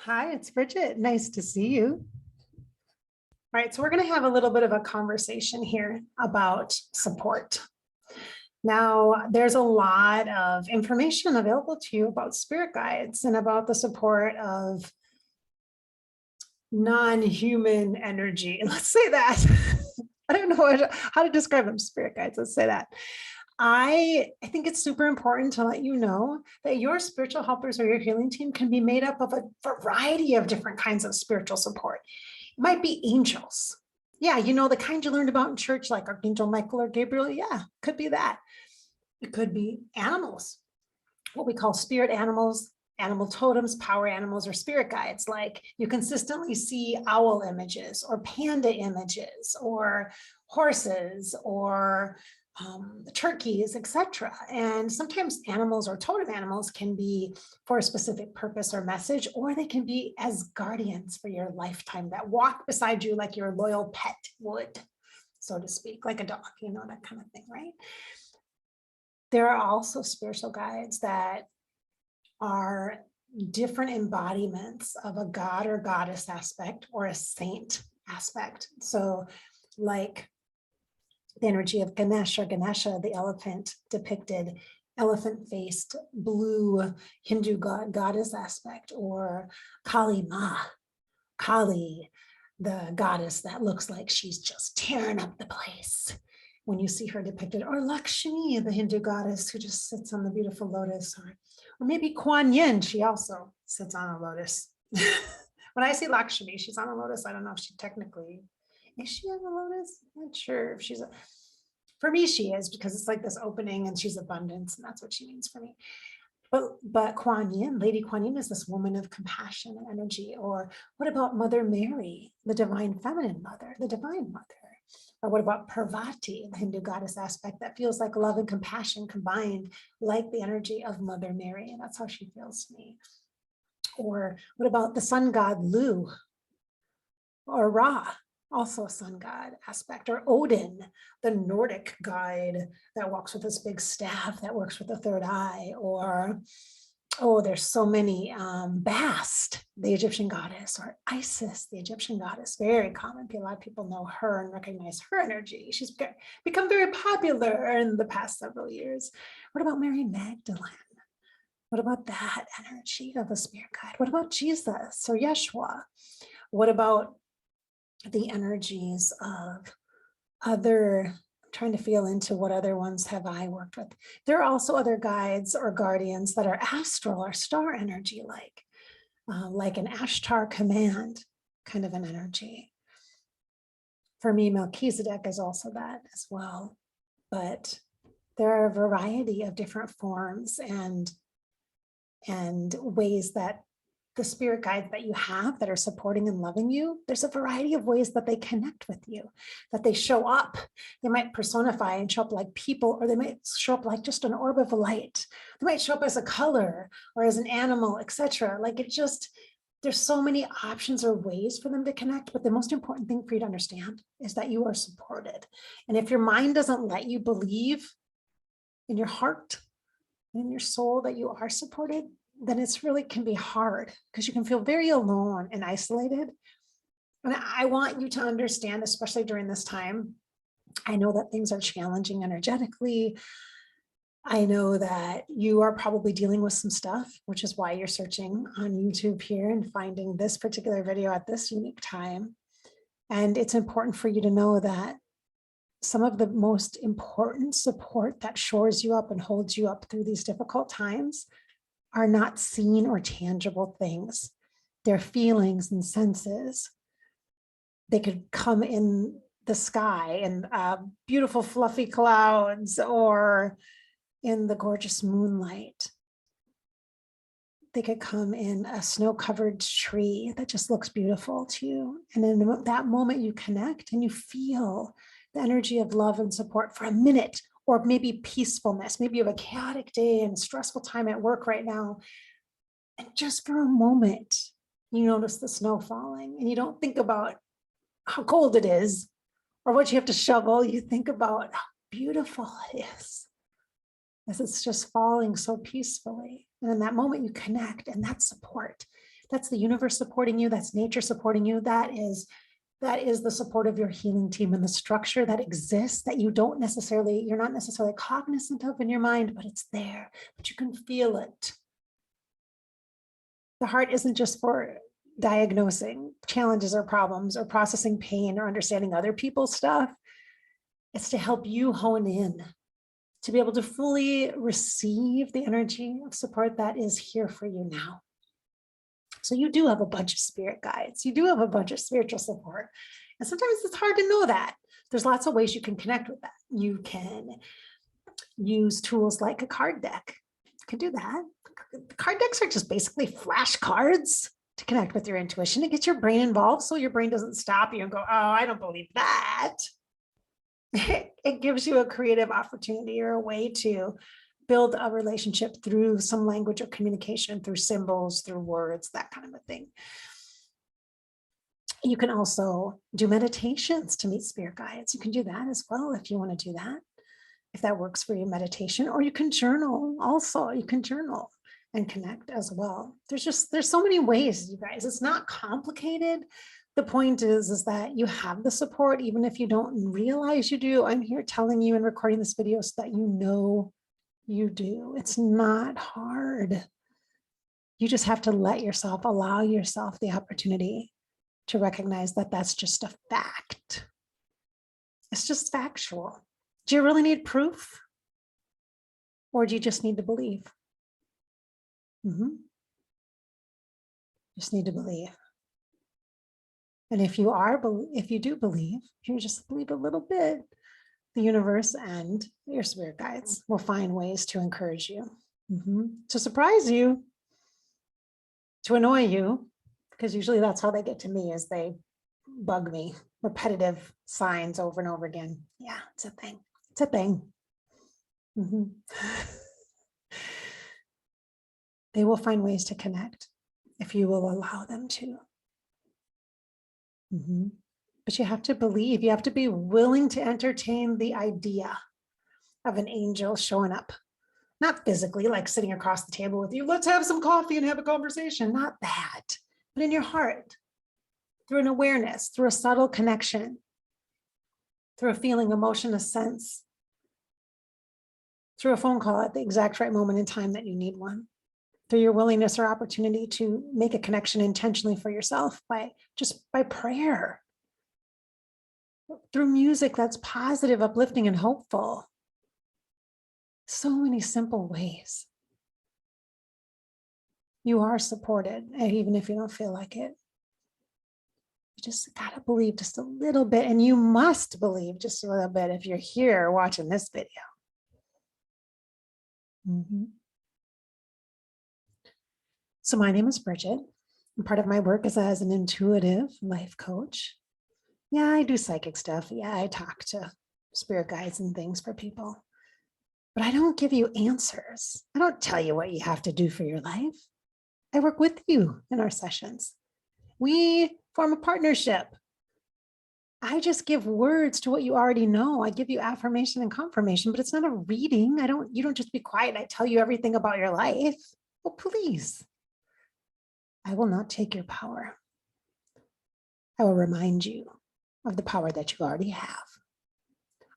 Hi, it's Bridget. Nice to see you. All right, so we're going to have a little bit of a conversation here about support. Now, there's a lot of information available to you about spirit guides and about the support of non-human energy. Let's say that. I don't know how to describe them, spirit guides. Let's say that. I think it's super important to let you know that your spiritual helpers or your healing team can be made up of a variety of different kinds of spiritual support. It might be angels. Yeah, you know, the kind you learned about in church, like Archangel Michael or Gabriel. Yeah, could be that. It could be animals, what we call spirit animals, animal totems, power animals, or spirit guides. Like you consistently see owl images or panda images or horses or turkeys, etc. And sometimes animals or totem animals can be for a specific purpose or message, or they can be as guardians for your lifetime that walk beside you like your loyal pet would, so to speak, like a dog, you know, that kind of thing, right? There are also spiritual guides that are different embodiments of a god or goddess aspect or a saint aspect. So like the energy of Ganesha, the elephant depicted, elephant-faced blue Hindu goddess aspect, or Kali Ma, Kali, the goddess that looks like she's just tearing up the place when you see her depicted, or Lakshmi, the Hindu goddess who just sits on the beautiful lotus, or maybe Kuan Yin, she also sits on a lotus. When I see Lakshmi, she's on a lotus. I don't know if she technically, is she on a lotus? I'm not sure if she's, for me, she is, because it's like this opening and she's abundance, and that's what she means for me. But Kuan Yin, Lady Kuan Yin, is this woman of compassion and energy. Or what about Mother Mary, the divine feminine mother, the divine mother? Or what about Parvati, the Hindu goddess aspect that feels like love and compassion combined, like the energy of Mother Mary, and that's how she feels to me. Or what about the sun god Lu, or Ra, also a sun god aspect, or Odin, the Nordic guide that walks with this big staff that works with the third eye, or oh, there's so many, Bast, the Egyptian goddess, or Isis, the Egyptian goddess, very common. A lot of people know her and recognize her energy. She's become very popular in the past several years. What about Mary Magdalene? What about that energy of a spirit guide? What about Jesus or Yeshua? What about the energies of other, trying to feel into what other ones have I worked with? There are also other guides or guardians that are astral or star energy, like an Ashtar command kind of an energy. For me, Melchizedek is also that as well. But there are a variety of different forms and ways that the spirit guides that you have that are supporting and loving you, there's a variety of ways that they connect with you, that they show up. They might personify and show up like people, or they might show up like just an orb of light. They might show up as a color or as an animal, etc. Like it just, there's so many options or ways for them to connect. But the most important thing for you to understand is that you are supported. And if your mind doesn't let you believe in your heart and in your soul that you are supported, then it's really can be hard, because you can feel very alone and isolated. And I want you to understand, especially during this time, I know that things are challenging energetically. I know that you are probably dealing with some stuff, which is why you're searching on YouTube here and finding this particular video at this unique time. And it's important for you to know that some of the most important support that shores you up and holds you up through these difficult times are not seen or tangible things. They're feelings and senses. They could come in the sky in beautiful fluffy clouds, or in the gorgeous moonlight. They could come in a snow-covered tree that just looks beautiful to you. And in that moment you connect and you feel the energy of love and support for a minute, or maybe peacefulness. Maybe you have a chaotic day and stressful time at work right now. And just for a moment, you notice the snow falling and you don't think about how cold it is or what you have to shovel. You think about how beautiful it is as it's just falling so peacefully. And in that moment you connect, and that's support. That's the universe supporting you. That's nature supporting you. That is the support of your healing team and the structure that exists that you're not necessarily cognizant of in your mind, but it's there, but you can feel it. The heart isn't just for diagnosing challenges or problems or processing pain or understanding other people's stuff. It's to help you hone in, to be able to fully receive the energy of support that is here for you now. So you do have a bunch of spirit guides. You do have a bunch of spiritual support. And sometimes it's hard to know that. There's lots of ways you can connect with that. You can use tools like a card deck. You can do that. Card decks are just basically flashcards to connect with your intuition, to get your brain involved so your brain doesn't stop you and go, oh, I don't believe that. It gives you a creative opportunity or a way to build a relationship through some language or communication, through symbols, through words, that kind of a thing. You can also do meditations to meet spirit guides. You can do that as well if you want to do that, if that works for you, meditation, or you can journal also. You can journal and connect as well. There's so many ways, you guys. It's not complicated. The point is that you have the support, even if you don't realize you do. I'm here telling you and recording this video so that you know you do. It's not hard. You just have to allow yourself the opportunity to recognize that that's just a fact. It's just factual. Do you really need proof? Or do you just need to believe? Just need to believe. And if you do believe, if you just believe a little bit, the universe and your spirit guides will find ways to encourage you, to surprise you, to annoy you, because usually that's how they get to me, is they bug me. Repetitive signs over and over again. Yeah, it's a thing. It's a thing. They will find ways to connect if you will allow them to. But you have to believe, you have to be willing to entertain the idea of an angel showing up. Not physically, like sitting across the table with you, let's have some coffee and have a conversation. Not that, but in your heart, through an awareness, through a subtle connection, through a feeling, emotion, a sense, through a phone call at the exact right moment in time that you need one, through your willingness or opportunity to make a connection intentionally for yourself by prayer, through music that's positive, uplifting, and hopeful. So many simple ways. You are supported, even if you don't feel like it. You just gotta believe just a little bit, and you must believe just a little bit if you're here watching this video. So my name is Bridget, and part of my work is as an intuitive life coach. Yeah, I do psychic stuff. Yeah, I talk to spirit guides and things for people. But I don't give you answers. I don't tell you what you have to do for your life. I work with you in our sessions. We form a partnership. I just give words to what you already know. I give you affirmation and confirmation, but it's not a reading. You don't just be quiet. I tell you everything about your life. Well, please. I will not take your power. I will remind you of the power that you already have,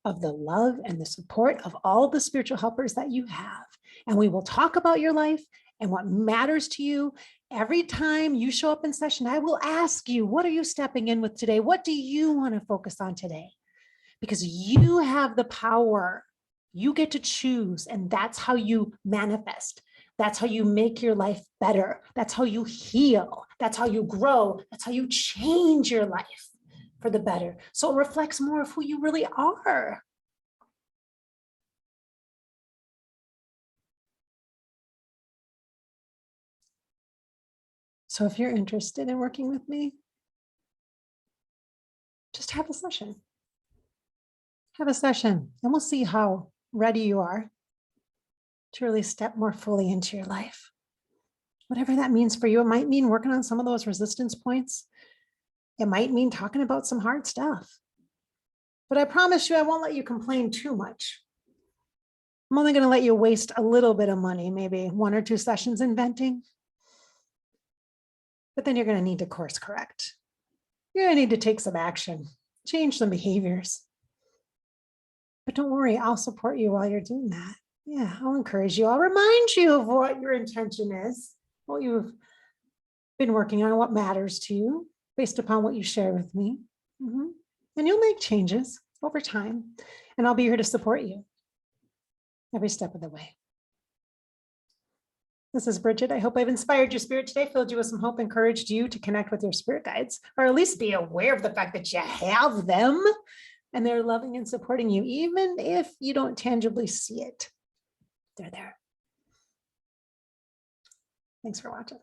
of the love and the support of all the spiritual helpers that you have. And we will talk about your life and what matters to you. Every time you show up in session, I will ask you, what are you stepping in with today? What do you want to focus on today? Because you have the power. You get to choose, and that's how you manifest. That's how you make your life better. That's how you heal. That's how you grow. That's how you change your life for the better. So it reflects more of who you really are. So if you're interested in working with me, just have a session. Have a session, and we'll see how ready you are to really step more fully into your life. Whatever that means for you, it might mean working on some of those resistance points. It might mean talking about some hard stuff. But I promise you, I won't let you complain too much. I'm only going to let you waste a little bit of money, maybe 1 or 2 sessions in venting. but then you're going to need to course correct. You're going to need to take some action, change some behaviors. But don't worry, I'll support you while you're doing that. Yeah, I'll encourage you. I'll remind you of what your intention is, what you've been working on, what matters to you based upon what you share with me. And you'll make changes over time, and I'll be here to support you every step of the way. This is Bridget. I hope I've inspired your spirit today, filled you with some hope, encouraged you to connect with your spirit guides, or at least be aware of the fact that you have them and they're loving and supporting you, even if you don't tangibly see it. They're there. Thanks for watching.